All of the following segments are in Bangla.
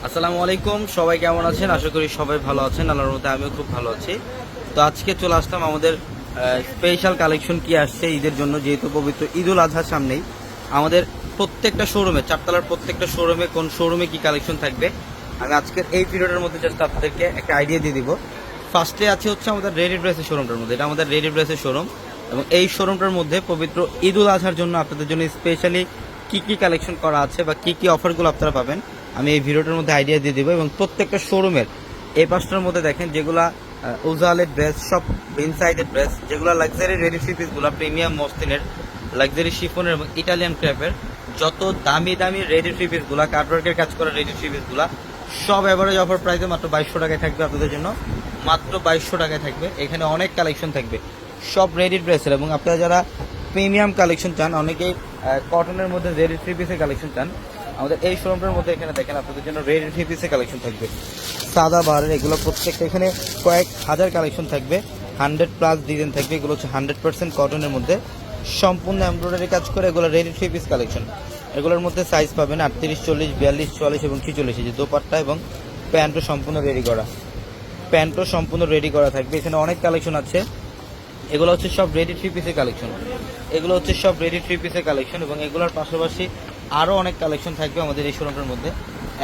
আসসালামু আলাইকুম, সবাই কেমন আছেন? আশা করি সবাই ভালো আছেন। আল্লাহর রহমতে আমিও খুব ভালো আছি। তো আজকে চলে আসলাম আমাদের স্পেশাল কালেকশন কি আসছে ঈদের জন্য, যেহেতু পবিত্র ঈদুল আজহার সামনেই। আমাদের প্রত্যেকটা শোরুমে, চারতলার প্রত্যেকটা শোরুমে কোন শোরুমে কি কালেকশন থাকবে আমি আজকের এই ভিডিওটার মধ্যে জাস্ট আপনাদেরকে একটা আইডিয়া দিয়ে দিব। ফার্স্টে আছে হচ্ছে আমাদের রেডি ড্রেসের শোরুমটার মধ্যে। এটা আমাদের রেডি ড্রেসের শোরুম এবং এই শোরুমটার মধ্যে পবিত্র ঈদুল আজহার জন্য আপনাদের জন্য স্পেশালি কি কি কালেকশন করা আছে বা কি কি অফারগুলো আপনারা পাবেন আমি এই ভিডিওটার মধ্যে আইডিয়া দিয়ে দিব। এবং প্রত্যেকটা শোরুমের এই পাশটার মধ্যে দেখেন যেগুলা উজালের ড্রেস, সব ইনসাইডের ড্রেস, যেগুলো লাক্সারি রেডি থ্রি পিসগুলো, প্রিমিয়াম মসলিনের, লাক্সারি শিফনের এবং ইটালিয়ান ক্র্যাপের যত দামি দামি রেডি থ্রি পিসগুলা, কাটওয়ার্কের কাজ করা রেডি থ্রি পিসগুলা সব অ্যাভারেজ অফার প্রাইসে মাত্র 2200 টাকায় থাকবে আপনাদের জন্য। মাত্র 2200 টাকায় থাকবে। এখানে অনেক কালেকশন থাকবে সব রেডি ড্রেসের। এবং আপনারা যারা প্রিমিয়াম কালেকশন চান, অনেকেই কটনের মধ্যে রেডি থ্রি পিসের কালেকশন চান, আমাদের এই শোরুমটার মধ্যে এখানে দেখেন আপনাদের জন্য রেডি থ্রি পিসের কালেকশন থাকবে। সাদা বারের এগুলো প্রত্যেকটা এখানে কয়েক হাজার কালেকশন থাকবে, 100+ ডিজাইন থাকবে। এগুলো হচ্ছে 100% কটনের মধ্যে সম্পূর্ণ এমব্রয়ডারি কাজ করে, এগুলো রেডি থ্রি পিস কালেকশন। এগুলোর মধ্যে সাইজ পাবেন 38, 40, 42, 44 এবং 46। যে দোপাট্টা এবং প্যান্টও সম্পূর্ণ রেডি করা, প্যান্টও সম্পূর্ণ রেডি করা থাকবে। এখানে অনেক কালেকশন আছে। এগুলো হচ্ছে সব রেডি থ্রি পিসের কালেকশন, এগুলো হচ্ছে সব রেডি থ্রি পিসের কালেকশন। এবং এগুলোর পাশাপাশি আরও অনেক কালেকশন থাকবে আমাদের এই শোরুমের মধ্যে।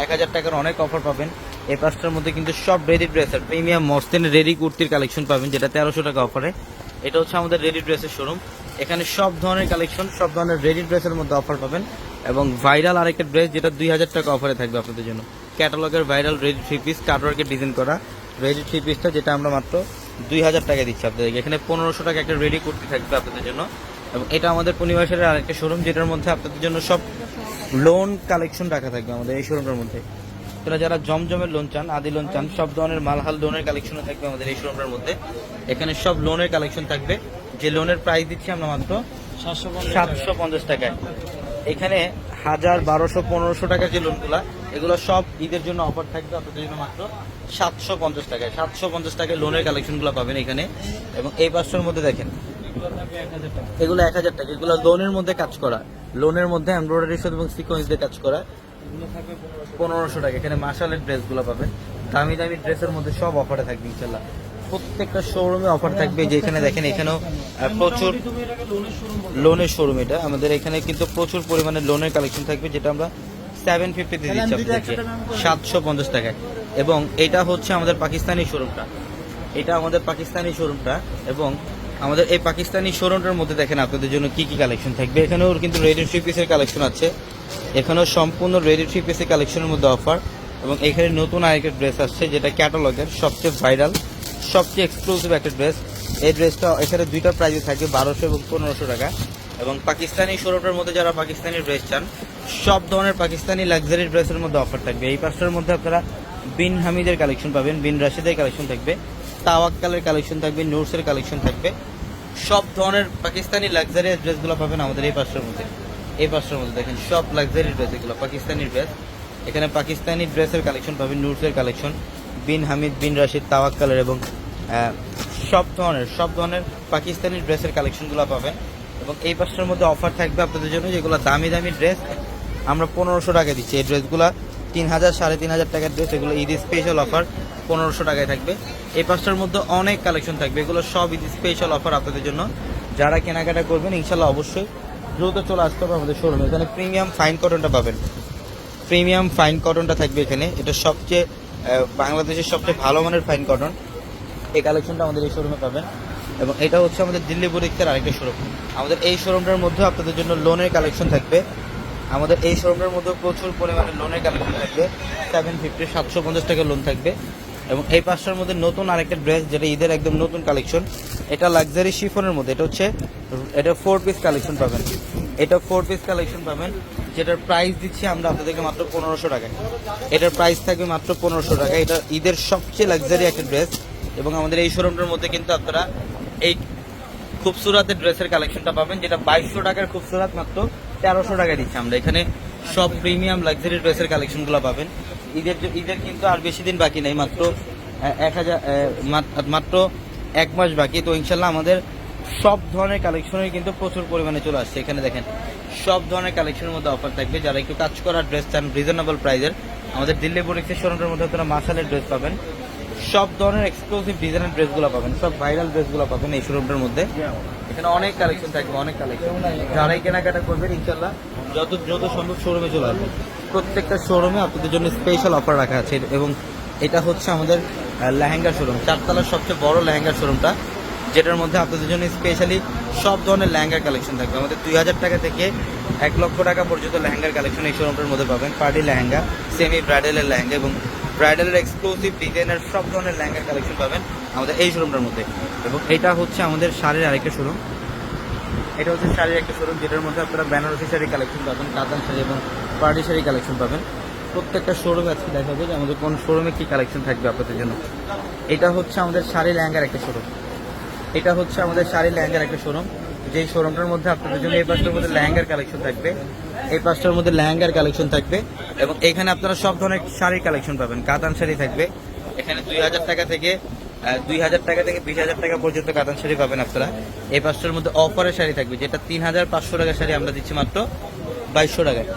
1000 টাকার অনেক অফার পাবেন। এই পাঁচটার মধ্যে কিন্তু সব রেডি ড্রেসের প্রিমিয়াম মসলিনের রেডি কুর্তির কালেকশন পাবেন, যেটা 1300 টাকা অফারে। এটা হচ্ছে আমাদের রেডি ড্রেসের শোরুম। এখানে সব ধরনের কালেকশন, সব ধরনের রেডি ড্রেসের মধ্যে অফার পাবেন। এবং ভাইরাল আরেকটা ড্রেস যেটা 2000 টাকা অফারে থাকবে আপনাদের জন্য, ক্যাটালগের ভাইরাল রেডি থ্রি পিস, কাটওয়ার্কের ডিজাইন করা রেডি থ্রি পিসটা, যেটা আমরা মাত্র 2000 টাকা দিচ্ছি আপনাদেরকে। এখানে 1500 টাকা একটা রেডি কুর্তি থাকবে আপনাদের জন্য। এবং এটা আমাদের পূর্ণিমাসের আরেকটা শোরুম, যেটার মধ্যে আপনাদের জন্য সব লোন কালেকশন রাখা থাকবে আমাদের এই শোরুমটার মধ্যে। আপনারা যারা জমজমের লোন চান, আদি লোন চান, সব ধরনের মালহাল লোনের কালেকশনও থাকবে আমাদের এই শোরুমটার মধ্যে। এখানে সব লোনের কালেকশন থাকবে, যে লোনের প্রাইস দিচ্ছি আমরা মাত্র 750 টাকায়। এখানে 1000, 1200, 1500 টাকার যে লোনগুলা, এগুলো সব ঈদের জন্য অফার থাকবে আপনাদের জন্য মাত্র 750 টাকায়। 750 টাকায় লোনের কালেকশনগুলো পাবেন এখানে। এবং এই পাঁচটার মধ্যে দেখেন এগুলো 1000 টাকা, এগুলো লোনের মধ্যে কাজ করা, লোনের মধ্যে এমব্রয়ডারি এবং সিকোয়েন্স দিয়ে কাজ করা, 1500 টাকা। এখানে মাশালের ড্রেসগুলো পাবেন, দামি দামি ড্রেসের মধ্যে সব অফারে থাকবে ইনশাল্লাহ। প্রত্যেকটা শোরুমে অফার থাকবে। যে এখানে দেখেন এখানেও প্রচুর লোনের শোরুম। এটা আমাদের এখানে কিন্তু প্রচুর পরিমাণে লোনের কালেকশন থাকবে, যেটা আমরা 750 দিয়ে দিচ্ছি আপনাদেরকে 750 টাকায়। এবং এটা হচ্ছে আমাদের পাকিস্তানি শোরুমটা, এটা আমাদের পাকিস্তানি শোরুমটা। এবং আমাদের এই পাকিস্তানি শোরুমটার মধ্যে দেখেন আপনাদের জন্য কি কি কালেকশন থাকবে। এখানেও কিন্তু রেডি থ্রি পিসের কালেকশন আছে, এখানেও সম্পূর্ণ রেডি থ্রি পিসের কালেকশনের মধ্যে অফার। এবং এখানে নতুন আরেকটা ড্রেস আসছে, যেটা ক্যাটালগের সবচেয়ে ভাইরাল, সবচেয়ে এক্সক্লুসিভ একটা ড্রেস। এই ড্রেসটা এখানে দুইটা প্রাইসে থাকবে, 1200 এবং 1500 টাকা। এবং পাকিস্তানি শোরুমটার মধ্যে যারা পাকিস্তানি ড্রেস চান, সব ধরনের পাকিস্তানি লাক্সারি ড্রেসের মধ্যে অফার থাকবে। এই পাঁচটার মধ্যে আপনারা বিন হামিদের কালেকশন পাবেন, বিন রাশিদের কালেকশন থাকবে, তাওয়াক্কালের কালেকশন থাকবে, নুরসের কালেকশন থাকবে। সব ধরনের পাকিস্তানি লাক্সারি ড্রেসগুলো পাবেন আমাদের এই পাঁচটার মধ্যে। এই পাঁচটার মধ্যে দেখেন সব লাক্সারি ড্রেস, এগুলো পাকিস্তানি ড্রেস। এখানে পাকিস্তানি ড্রেসের কালেকশন পাবেন, নুরসের কালেকশন, বিন হামিদ, বিন রাশিদ, তাওয়াক্কালের এবং সব ধরনের পাকিস্তানি ড্রেসের কালেকশনগুলো পাবেন। এবং এই পাঁচটার মধ্যে অফার থাকবে আপনাদের জন্য, যেগুলো দামি দামি ড্রেস আমরা 1500 টাকা দিচ্ছি। এই ড্রেসগুলো 3000, 3500 টাকার ড্রেস, এগুলো ঈদ স্পেশাল অফার 1500 টাকায় থাকবে। এই পাঁচটার মধ্যে অনেক কালেকশন থাকবে, এগুলো সব ঈদ স্পেশাল অফার আপনাদের জন্য। যারা কেনাকাটা করবেন ইনশাল্লাহ অবশ্যই দ্রুত চলে আসতে হবে আমাদের শোরুমে। এখানে প্রিমিয়াম ফাইন কটনটা পাবেন, প্রিমিয়াম ফাইন কটনটা থাকবে এখানে। এটা সবচেয়ে বাংলাদেশের সবচেয়ে ভালো মানের ফাইন কটন, এই কালেকশনটা আমাদের এই শোরুমে পাবেন। এবং এটা হচ্ছে আমাদের দিল্লি বুটিক্সের আরেকটা শোরুম। আমাদের এই শোরুমটার মধ্যে আপনাদের জন্য লোনের কালেকশন থাকবে। আমাদের এই শোরুমটার মধ্যে প্রচুর পরিমাণে লোনের কালেকশন থাকবে, 750, 750 টাকা লোন থাকবে। এবং এই পাঁচটার মধ্যে নতুন আরেকটা ড্রেস, যেটা ঈদের একদম নতুন কালেকশন, এটা লাক্সারি শিফনের মধ্যে। এটা 4 পিস কালেকশন পাবেন, এটা 4 পিস কালেকশন পাবেন, যেটার প্রাইস দিচ্ছি আমরা আপনাদেরকে মাত্র 1500 টাকায়। এটার প্রাইস থাকবে মাত্র 1500 টাকা। এটা ঈদের সবচেয়ে লাক্সারি একটা ড্রেস। এবং আমাদের এই শোরুমটার মধ্যে কিন্তু আপনারা এই খুবসুরাতের ড্রেসের কালেকশনটা পাবেন, যেটা 2200 টাকার খুবসুরাত মাত্র 1300 টাকায় দিচ্ছি আমরা। এখানে সব প্রিমিয়াম লাক্সারি ড্রেসের কালেকশনগুলো পাবেন। ঈদের কিন্তু আর বেশি দিন বাকি নেই, মাত্র 1 মাস বাকি। তো ইনশাল্লাহ আমাদের সব ধরনের কালেকশনের কিন্তু প্রচুর পরিমাণে চলে আসছে। এখানে দেখেন সব ধরনের কালেকশনের মধ্যে অফার থাকবে। যারা একটু কাজ করার ড্রেস চান রিজনেবল প্রাইসের, আমাদের দিল্লি বুটিক্সের শোরুমের মধ্যে আপনারা মার্শালের ড্রেস পাবেন, সব ধরনের এক্সক্লুসিভ ডিজাইনের ড্রেসগুলো পাবেন, সব ভাইরাল ড্রেসগুলো পাবেন এই শোরুমটার মধ্যে। এখানে অনেক কালেকশন থাকবে, অনেক কালেকশন। যারাই কেনাকাটা করবেন ইনশাল্লাহ যত দ্রুত সম্ভব শোরুমে চলে আসবেন। প্রত্যেকটা শোরুমে আপনাদের জন্য স্পেশাল অফার রাখা আছে এবং এটা হচ্ছে আমাদের লেহেঙ্গা শোরুম, চারতলার সবচেয়ে বড় লেহেঙ্গা শোরুমটা, যেটার মধ্যে আপনাদের জন্য স্পেশালি সব ধরনের লেহেঙ্গার কালেকশন থাকবে। আমাদের 2000 টাকা থেকে 1 লক্ষ টাকা পর্যন্ত লেহেঙ্গার কালেকশন এই শোরুমটার মধ্যে পাবেন। পার্টি লেহেঙ্গা, সেমি ব্রাইডালের লেহেঙ্গা এবং ব্রাইডালের এক্সক্লুসিভ ডিজাইনের সব ধরনের লেহেঙ্গার কালেকশন পাবেন আমাদের এই শোরুমটার মধ্যে। এবং এটা হচ্ছে আমাদের শাড়ির আরেকটা শোরুম, এটা হচ্ছে শাড়ির একটা শোরুম, যেটার মধ্যে আপনারা বেনারসি শাড়ি কালেকশন পাবেন, কাতান শাড়ি এবং পার্টি শাড়ি কালেকশন পাবেন। প্রত্যেকটা শোরুমে আজকে দেখাবো যে আমাদের কোন শোরুমে কী কালেকশন থাকবে আপনাদের জন্য। এটা হচ্ছে আমাদের শাড়ি লেহেঙ্গার একটা শোরুম, এটা হচ্ছে আমাদের শাড়ি লেহেঙ্গার একটা শোরুম, যেই শোরুমটার মধ্যে আপনাদের জন্য এই পাঁচটার মধ্যে লেহেঙ্গার কালেকশন থাকবে, এই পাঁচটার মধ্যে লেহেঙ্গার কালেকশন থাকবে। এবং এখানে আপনারা সব ধরনের শাড়ির কালেকশন পাবেন, কাতান শাড়ি থাকবে এখানে 2000 টাকা থেকে 20,000 টাকা পর্যন্ত কাতান শাড়ি পাবেন আপনারা। এই পাঁচটার মধ্যে অফারের শাড়ি থাকবে, যেটা 3500 টাকার শাড়ি আমরা দিচ্ছি মাত্র 2200 টাকায়,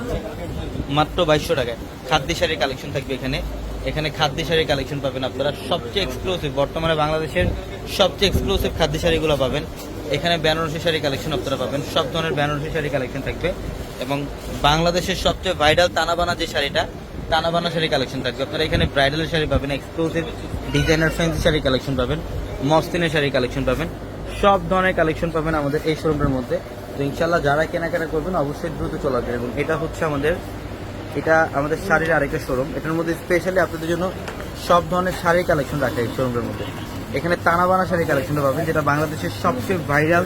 মাত্র 2200 টাকায়। খাদ্যি শাড়ির কালেকশন থাকবে এখানে, এখানে খাদ্যি শাড়ির কালেকশন পাবেন আপনারা, সবচেয়ে এক্সক্লুসিভ বর্তমানে বাংলাদেশের সবচেয়ে এক্সক্লুসিভ খাদ্যি শাড়িগুলো পাবেন। এখানে বেনারসি শাড়ি কালেকশন আপনারা পাবেন, সব ধরনের বেনারসি শাড়ি কালেকশন থাকবে। এবং বাংলাদেশের সবচেয়ে ভাইরাল তানাবানা যে শাড়িটা, তানাবানা শাড়ি কালেকশন থাকবে আপনারা। এখানে ব্রাইডাল শাড়ি পাবেন, exclusive designer fancy sari collection পাবেন, মসলিনের শাড়ি কালেকশন পাবেন, সব ধরনের কালেকশন পাবেন আমাদের এই শোরুমের মধ্যে। তো ইনশাল্লাহ যারা কেনাকাটা করবেন অবশ্যই দ্রুত চলে আসবেন। এবং এটা হচ্ছে আমাদের শাড়ির আরেকটা শোরুম, এটার মধ্যে স্পেশালি আপনাদের জন্য সব ধরনের শাড়ির কালেকশন রাখা এই শোরুমের মধ্যে। এখানে তানাবানা শাড়ি কালেকশনটা পাবেন, যেটা বাংলাদেশের সবচেয়ে ভাইরাল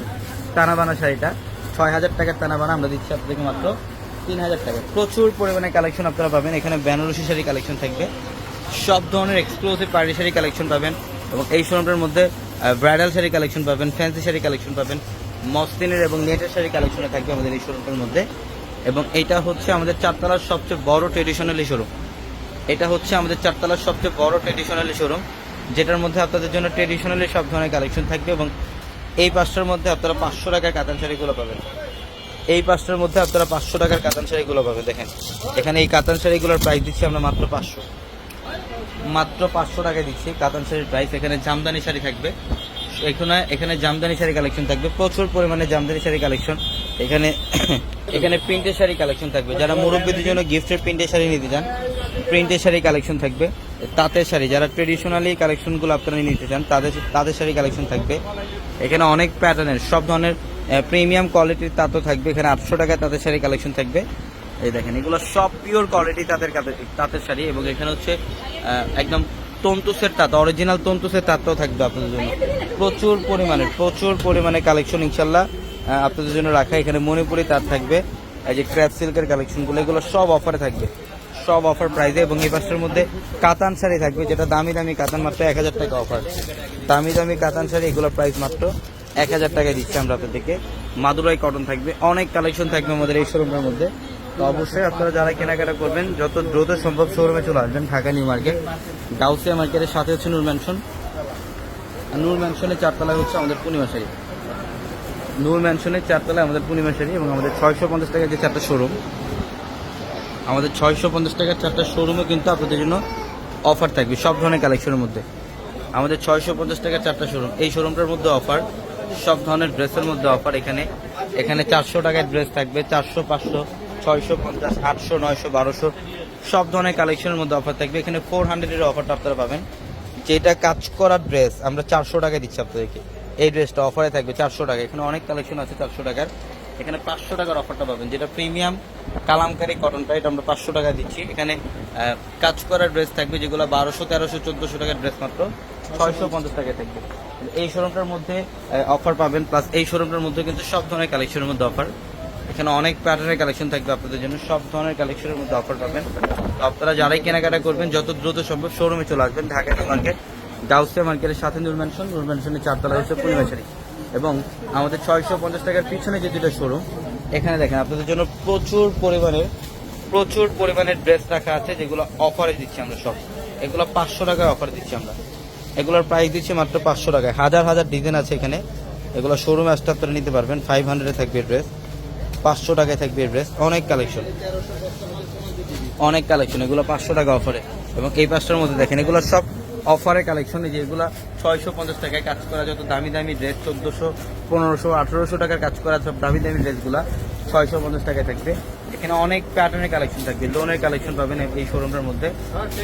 তানাবানা শাড়িটা। 6000 টাকার তানাবানা আমরা দিচ্ছি আপনাদেরকে মাত্র 3000 টাকা। প্রচুর পরিমাণে কালেকশন আপনারা পাবেন। এখানে বেনারসি শাড়ি কালেকশন থাকবে, সব ধরনের এক্সক্লুসিভ পার্টি শাড়ি কালেকশন পাবেন। এবং এই শোরুমটার মধ্যে ব্রাইডাল শাড়ি কালেকশন পাবেন, ফ্যান্সি শাড়ি কালেকশন পাবেন, মসলিনের এবং নেটের শাড়ি কালেকশনে থাকবে আমাদের এই শোরুমটার মধ্যে। এবং এটা হচ্ছে আমাদের চারতলার সবচেয়ে বড় ট্রেডিশনালি শোরুম, এটা হচ্ছে আমাদের চারতলার সবচেয়ে বড় ট্রেডিশনালি শোরুম, যেটার মধ্যে আপনাদের জন্য ট্রেডিশনালি সব ধরনের কালেকশন থাকবে। এবং এই পাঁচটার মধ্যে আপনারা 500 টাকার কাতান শাড়িগুলো পাবেন, এই পাঁচটার মধ্যে আপনারা 500 টাকার কাতান শাড়িগুলো পাবেন। দেখেন এখানে এই কাতান শাড়িগুলোর প্রাইস দিচ্ছি আমরা মাত্র 500, মাত্র 500 টাকায় দিচ্ছি কাতান শাড়ির প্রাইস। এখানে জামদানি শাড়ি থাকবে, এখানে জামদানি শাড়ি কালেকশন থাকবে, প্রচুর পরিমাণে জামদানি শাড়ি কালেকশন। এখানে প্রিন্টের শাড়ি কালেকশন থাকবে, যারা মুরব্বীদের জন্য গিফটের প্রিন্টের শাড়ি নিতে চান প্রিন্টের শাড়ি কালেকশন থাকবে। তাঁতের শাড়ি, যারা ট্রেডিশনালি কালেকশনগুলো আপনারা নিতে চান তাদের শাড়ি কালেকশন থাকবে। এখানে অনেক প্যাটার্নের সব ধরনের প্রিমিয়াম কোয়ালিটির তাঁতও থাকবে। এখানে 800 টাকায় তাঁতের শাড়ি কালেকশন থাকবে। এই দেখেন এগুলো সব পিওর কোয়ালিটি তাঁতের শাড়ি। এবং এখানে হচ্ছে একদম তন্তুসের তাঁত, অরিজিনাল তন্তুসের তাঁতও থাকবে আপনাদের জন্য। প্রচুর পরিমাণে কালেকশন ইনশাল্লাহ আপনাদের জন্য রাখা। এখানে মণিপুরি তাঁত থাকবে, এই যে ক্র্যাপ সিল্কের কালেকশনগুলো, এগুলো সব অফারে থাকবে, সব অফার প্রাইসে। এবং এই পাশের মধ্যে কাতান শাড়ি থাকবে, যেটা দামি কাতান, মাত্র 1000 টাকা অফার। দামি কাতান শাড়ি, এগুলোর প্রাইস মাত্র 1000 টাকায় দিচ্ছি আমরা আপনাদেরকে। মাদুরাই কটন থাকবে, অনেক কালেকশন থাকবে আমাদের এই শোরুমের মধ্যে। তো অবশ্যই আপনারা যারা কেনাকাটা করবেন যত দ্রুত সম্ভব শোরুমে চলে আসবেন। ঢাকা নিউ মার্কেট, গাউসিয়া মার্কেটের সাথে হচ্ছে নূর ম্যানশন, নূর ম্যানশনের 4 তলায় হচ্ছে আমাদের পূর্ণিমা শাড়ি, নূর ম্যানশনের 4 তলায় আমাদের পূর্ণিমা শাড়ি। এবং আমাদের 650 টাকার যে 4টা শোরুম, আমাদের 650 টাকার 4টা শোরুমে কিন্তু আপনাদের জন্য অফার থাকবে সব ধরনের কালেকশনের মধ্যে। আমাদের 650 টাকার 4টা শোরুম, এই শোরুমটার মধ্যে অফার, সব ধরনের ড্রেসের মধ্যে অফার। এখানে 400 টাকার ড্রেস থাকবে, 400, 500, 650, 800, 900, 1200 সব ধরনের কালেকশনের মধ্যে অফার থাকবে। এখানে 400-এর অফারটা আপনারা পাবেন, যেটা কাজ করার ড্রেস আমরা 400 টাকায় দিচ্ছি আপনাদেরকে। এই ড্রেসটা অফারে থাকবে 400 টাকা। এখানে অনেক কালেকশন আছে 400 টাকার। এখানে 500 টাকার অফারটা পাবেন, যেটা প্রিমিয়াম কালামকারী কটনটা, এটা আমরা 500 টাকা দিচ্ছি। এখানে কাজ করার ড্রেস থাকবে, যেগুলো 1200, 1300, 1400 টাকার ড্রেস মাত্র 650 টাকায় থাকবে। এই শোরুমটার মধ্যে অফার পাবেন, প্লাস এই শোরুমটার মধ্যে কিন্তু সব ধরনের কালেকশনের মধ্যে অফার। এখানে অনেক প্যাটার্নের কালেকশন থাকবে আপনাদের জন্য, সব ধরনের কালেকশনের মধ্যে অফার পাবেন। আপনারা যারাই কেনাকাটা করবেন যত দ্রুত সম্ভব শোরুমে চলে আসবেন। ঢাকা নিউ মার্কেট, গাউসিয়া মার্কেটের সাথে নূর ম্যানশনের 4 তলায় হচ্ছে পূর্ণিমা শাড়ি। এবং আমাদের 650 টাকার পিছনে যে দুটো শোরুম, এখানে দেখেন আপনাদের জন্য প্রচুর পরিমাণের ড্রেস রাখা আছে, যেগুলো অফারে দিচ্ছি আমরা সব। এগুলো 500 টাকায় অফার দিচ্ছি আমরা, এগুলোর প্রাইস দিচ্ছি মাত্র 500 টাকায়। হাজার ডিজাইন আছে এখানে, এগুলো শোরুমে আসতে আপনারা নিতে পারবেন। 500-এ থাকবে ড্রেস, 500 টাকায় থাকবে ড্রেস, অনেক কালেকশন। অনেক কালেকশন, এগুলো 500 টাকা অফারে। এবং এই পাঁচটার মধ্যে দেখেন এগুলো সব অফারের কালেকশন, যেগুলো 650 টাকায় কাজ করা যত দামি দামি ড্রেস, 1400, 1500, 1800 টাকার কাজ করা সব দামি দামি ড্রেসগুলো 650 টাকায় থাকবে। এখানে অনেক প্যাটার্নের কালেকশন থাকবে, লোনের কালেকশন পাবেন এই শোরুমটার মধ্যে।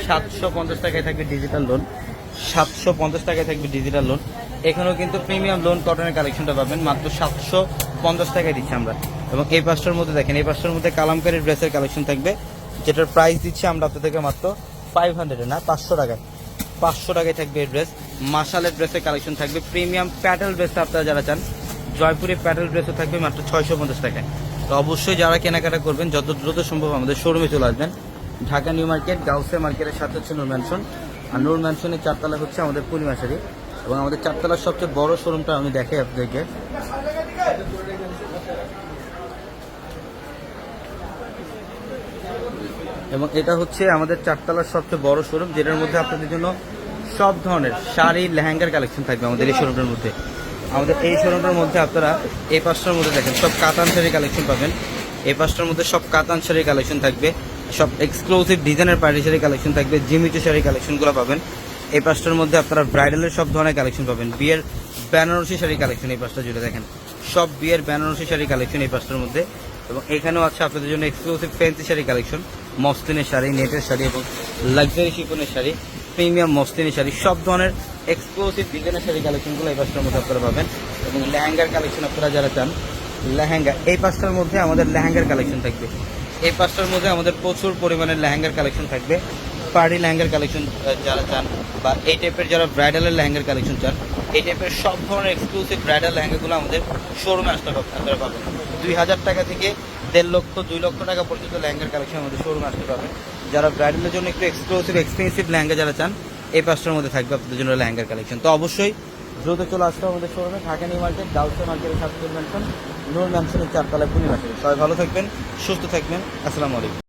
750 টাকায় থাকবে ডিজিটাল লোন, 750 টাকায় থাকবে ডিজিটাল লোন। এখানেও কিন্তু প্রিমিয়াম লোন কটনের কালেকশনটা পাবেন মাত্র 750 টাকায় দিচ্ছি আমরা। এবং এই পাঁচটার মধ্যে দেখেন, এই পাঁচটার মধ্যে কালামকারীর ড্রেসের কালেকশন থাকবে, যেটার প্রাইস দিচ্ছি আমরা আপনাদেরকে মাত্র 500 না 500 টাকায়। 500 টাকায় থাকবে এই ড্রেস। মাশালের ড্রেসের কালেকশন থাকবে, প্রিমিয়াম প্যাটেল ড্রেসটা আপনারা যারা চান, জয়পুরে প্যাটেল ড্রেসও থাকবে মাত্র 650 টাকায়। তো অবশ্যই যারা কেনাকাটা করবেন যত দ্রুত সম্ভব আমাদের শোরুমে চলে আসবেন। ঢাকা নিউ মার্কেট, গাউসিয়া মার্কেটের সাথে হচ্ছে নূর ম্যানশন, আর নূর ম্যানশনের 4 তলা হচ্ছে আমাদের পূর্ণিমা শাড়ি। এবং আমাদের 4 তলার সবচেয়ে বড় শোরুমটা আমি দেখাই আপনাদেরকে। এবং এটা হচ্ছে আমাদের 4 তলার সবচেয়ে বড় শোরুম, যেটার মধ্যে আপনাদের জন্য সব ধরনের শাড়ি লেহেঙ্গার কালেকশন থাকবে আমাদের এই শোরুমটার মধ্যে। আমাদের এই শোরুমটার মধ্যে আপনারা এই পাঁচটার মধ্যে দেখেন সব কাতান শাড়ির কালেকশন পাবেন। এই পাঁচটার মধ্যে সব কাতান শাড়ির কালেকশন থাকবে, সব এক্সক্লুসিভ ডিজাইনের পার্টি শাড়ির কালেকশন থাকবে, জিমিচু শাড়ির কালেকশনগুলো পাবেন। এই পাঁচটার মধ্যে আপনারা ব্রাইডালের সব ধরনের কালেকশন পাবেন, বিয়ের বেনারসি শাড়ি কালেকশন এই পাঁচটা জুড়ে দেখেন, সব বিয়ের বেনারসি শাড়ি কালেকশন এই পাঁচটার মধ্যে। এবং এখানেও আছে আপনাদের জন্য এক্সক্লুসিভ ফ্যান্সি শাড়ি কালেকশন, মসলিনের শাড়ি, নেটের শাড়ি এবং লাক্সারি শিফনের শাড়ি, প্রিমিয়াম মসলিনের শাড়ি, সব ধরনের এক্সক্লুসিভ ডিজাইনের শাড়ি কালেকশনগুলো এই পাঁচটার মধ্যে আপনারা পাবেন। এবং লেহেঙ্গার কালেকশন আপনারা যারা চান, লেহেঙ্গা এই পাঁচটার মধ্যে আমাদের লেহেঙ্গার কালেকশন থাকবে। এই পাঁচটার মধ্যে আমাদের প্রচুর পরিমাণের লেহেঙ্গার কালেকশন থাকবে। পার্টি লেহেঙ্গার কালেকশন যারা চান, বা এই টাইপের যারা ব্রাইডালের লেহেঙ্গার কালেকশন চান, এই টাইপের সব ধরনের এক্সক্লুসিভ ব্রাইডাল লেহেঙ্গাগুলো আমাদের শোরুমে আসতে আপনারা পাবেন। 2000 টাকা থেকে 1.5 লক্ষ 2 লক্ষ টাকা পর্যন্ত লেহেঙ্গার কালেকশন আমাদের শোরুমে আসতে পাবেন। যারা ব্রাইডালের জন্য একটু এক্সক্লুসিভ এক্সপেন্সিভ লেহেঙ্গা যারা চান, এই পাঁচটার মধ্যে থাকবে আপনাদের জন্য লেহেঙ্গার কালেকশন। তো অবশ্যই দ্রুত চলে আসতে আমাদের শোরুমে, ঢাকা নিউ মার্কেট, গাউসিয়া মার্কেটের সাথে নূর ম্যানশন, নূর ম্যানশনের 4 তলায় পূর্ণিমা শাড়ি। সবাই ভালো থাকবেন, সুস্থ থাকবেন, আসসালামু আলাইকুম।